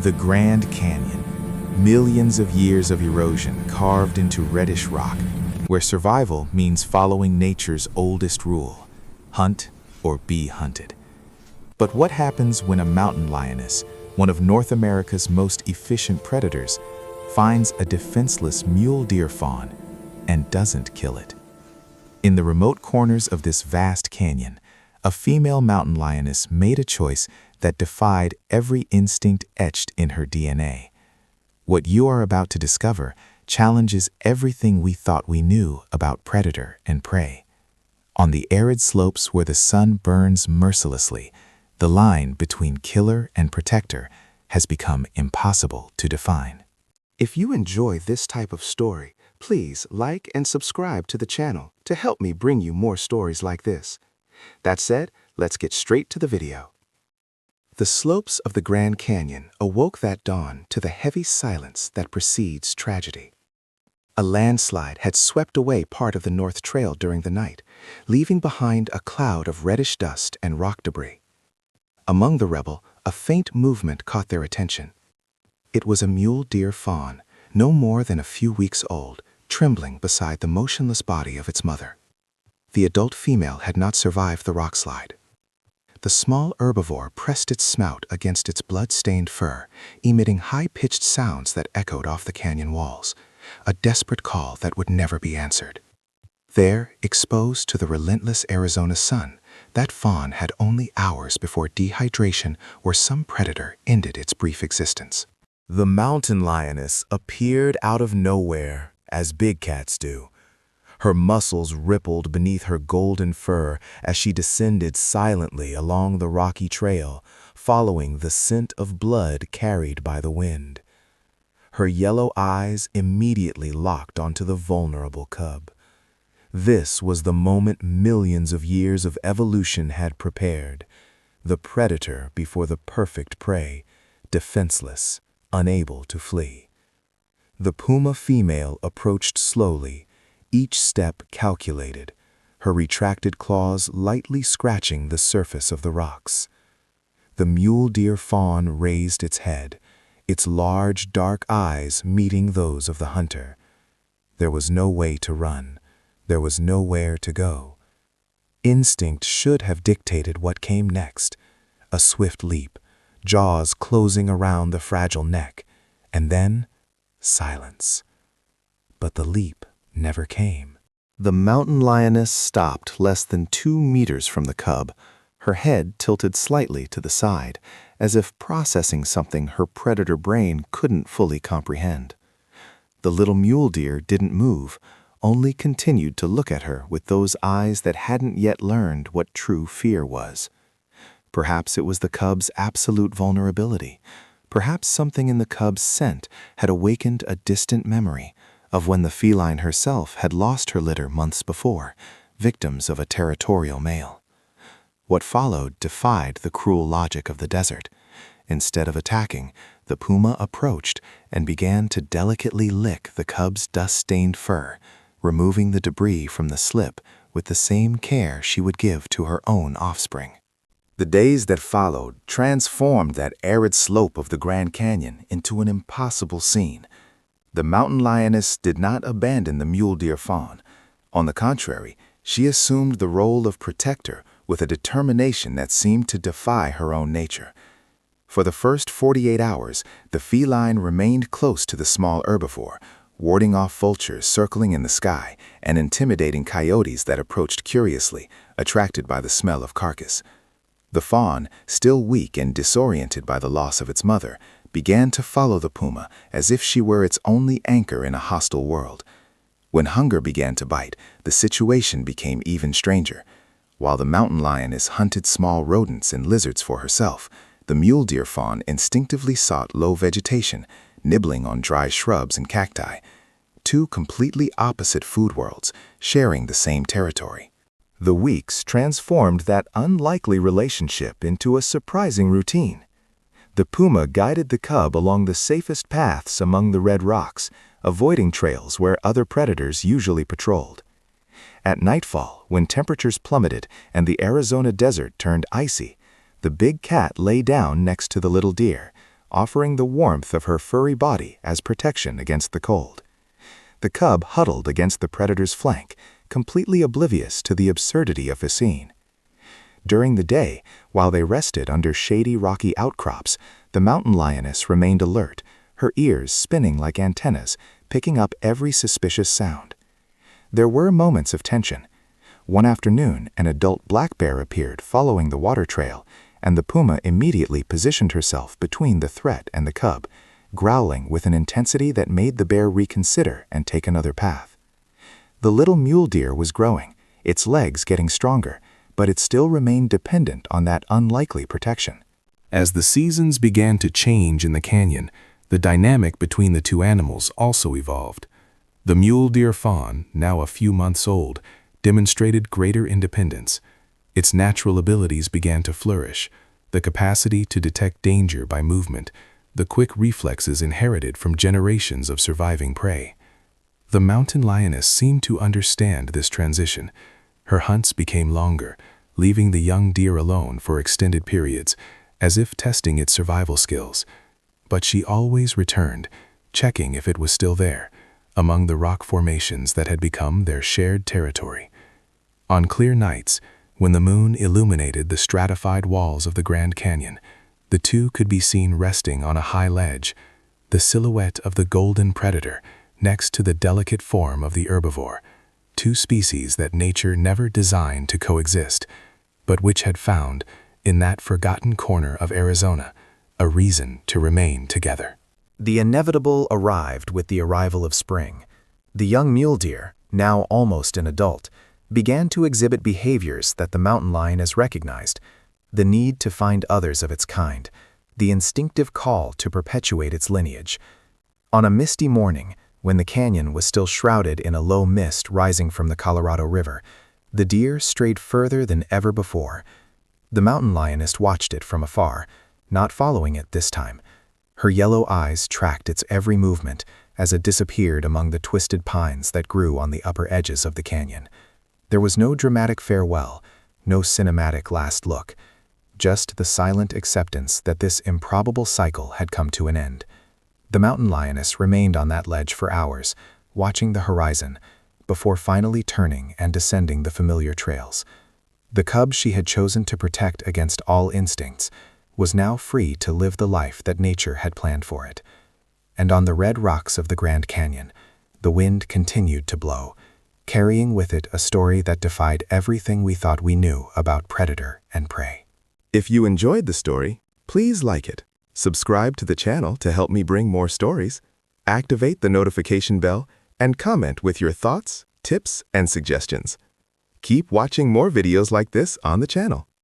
The Grand Canyon. Millions of years of erosion carved into reddish rock, where survival means following nature's oldest rule: hunt or be hunted. But what happens when a mountain lioness, one of North America's most efficient predators, finds a defenseless mule deer fawn and doesn't kill it? In the remote corners of this vast canyon, a female mountain lioness made a choice that defied every instinct etched in her DNA. What you are about to discover challenges everything we thought we knew about predator and prey. On the arid slopes where the sun burns mercilessly, the line between killer and protector has become impossible to define. If you enjoy this type of story, please like and subscribe to the channel to help me bring you more stories like this. That said, let's get straight to the video. The slopes of the Grand Canyon awoke that dawn to the heavy silence that precedes tragedy. A landslide had swept away part of the North Trail during the night, leaving behind a cloud of reddish dust and rock debris. Among the rubble, a faint movement caught their attention. It was a mule deer fawn, no more than a few weeks old, trembling beside the motionless body of its mother. The adult female had not survived the rock slide. The small herbivore pressed its snout against its blood-stained fur, emitting high-pitched sounds that echoed off the canyon walls, a desperate call that would never be answered. There, exposed to the relentless Arizona sun, that fawn had only hours before dehydration or some predator ended its brief existence. The mountain lioness appeared out of nowhere, as big cats do. Her muscles rippled beneath her golden fur as she descended silently along the rocky trail, following the scent of blood carried by the wind. Her yellow eyes immediately locked onto the vulnerable cub. This was the moment millions of years of evolution had prepared: the predator before the perfect prey, defenseless, unable to flee. The Puma female approached slowly, each step calculated, her retracted claws lightly scratching the surface of the rocks. The mule deer fawn raised its head, its large, dark eyes meeting those of the hunter. There was no way to run. There was nowhere to go. Instinct should have dictated what came next: a swift leap, jaws closing around the fragile neck, and then silence. But the leap never came. The mountain lioness stopped less than 2 meters from the cub, her head tilted slightly to the side, as if processing something her predator brain couldn't fully comprehend. The little mule deer didn't move, only continued to look at her with those eyes that hadn't yet learned what true fear was. Perhaps it was the cub's absolute vulnerability. Perhaps something in the cub's scent had awakened a distant memory of when the feline herself had lost her litter months before, victims of a territorial male. What followed defied the cruel logic of the desert. Instead of attacking, the puma approached and began to delicately lick the cub's dust-stained fur, removing the debris from the slip with the same care she would give to her own offspring. The days that followed transformed that arid slope of the Grand Canyon into an impossible scene. The mountain lioness did not abandon the mule deer fawn. On the contrary, she assumed the role of protector with a determination that seemed to defy her own nature. For the first 48 hours, the feline remained close to the small herbivore, warding off vultures circling in the sky and intimidating coyotes that approached curiously, attracted by the smell of carcass. The fawn, still weak and disoriented by the loss of its mother, began to follow the puma as if she were its only anchor in a hostile world. When hunger began to bite, the situation became even stranger. While the mountain lioness hunted small rodents and lizards for herself, the mule deer fawn instinctively sought low vegetation, nibbling on dry shrubs and cacti. Two completely opposite food worlds, sharing the same territory. The weeks transformed that unlikely relationship into a surprising routine. The puma guided the cub along the safest paths among the red rocks, avoiding trails where other predators usually patrolled. At nightfall, when temperatures plummeted and the Arizona desert turned icy, the big cat lay down next to the little deer, offering the warmth of her furry body as protection against the cold. The cub huddled against the predator's flank, completely oblivious to the absurdity of the scene. During the day, while they rested under shady rocky outcrops, the mountain lioness remained alert, her ears spinning like antennas, picking up every suspicious sound. There were moments of tension. One afternoon, an adult black bear appeared following the water trail, and the puma immediately positioned herself between the threat and the cub, growling with an intensity that made the bear reconsider and take another path. The little mule deer was growing, its legs getting stronger, but it still remained dependent on that unlikely protection. As the seasons began to change in the canyon, the dynamic between the two animals also evolved. The mule deer fawn, now a few months old, demonstrated greater independence. Its natural abilities began to flourish, the capacity to detect danger by movement, the quick reflexes inherited from generations of surviving prey. The mountain lioness seemed to understand this transition. Her hunts became longer, leaving the young deer alone for extended periods, as if testing its survival skills. But she always returned, checking if it was still there, among the rock formations that had become their shared territory. On clear nights, when the moon illuminated the stratified walls of the Grand Canyon, the two could be seen resting on a high ledge, the silhouette of the golden predator next to the delicate form of the herbivore, two species that nature never designed to coexist, but which had found, in that forgotten corner of Arizona, a reason to remain together. The inevitable arrived with the arrival of spring. The young mule deer, now almost an adult, began to exhibit behaviors that the mountain lioness recognized: the need to find others of its kind, the instinctive call to perpetuate its lineage. On a misty morning, when the canyon was still shrouded in a low mist rising from the Colorado River, the deer strayed further than ever before. The mountain lioness watched it from afar, not following it this time. Her yellow eyes tracked its every movement as it disappeared among the twisted pines that grew on the upper edges of the canyon. There was no dramatic farewell, no cinematic last look, just the silent acceptance that this improbable cycle had come to an end. The mountain lioness remained on that ledge for hours, watching the horizon, before finally turning and descending the familiar trails. The cub she had chosen to protect against all instincts was now free to live the life that nature had planned for it. And on the red rocks of the Grand Canyon, the wind continued to blow, carrying with it a story that defied everything we thought we knew about predator and prey. If you enjoyed the story, please like it, subscribe to the channel to help me bring more stories, activate the notification bell, and comment with your thoughts, tips, and suggestions. Keep watching more videos like this on the channel.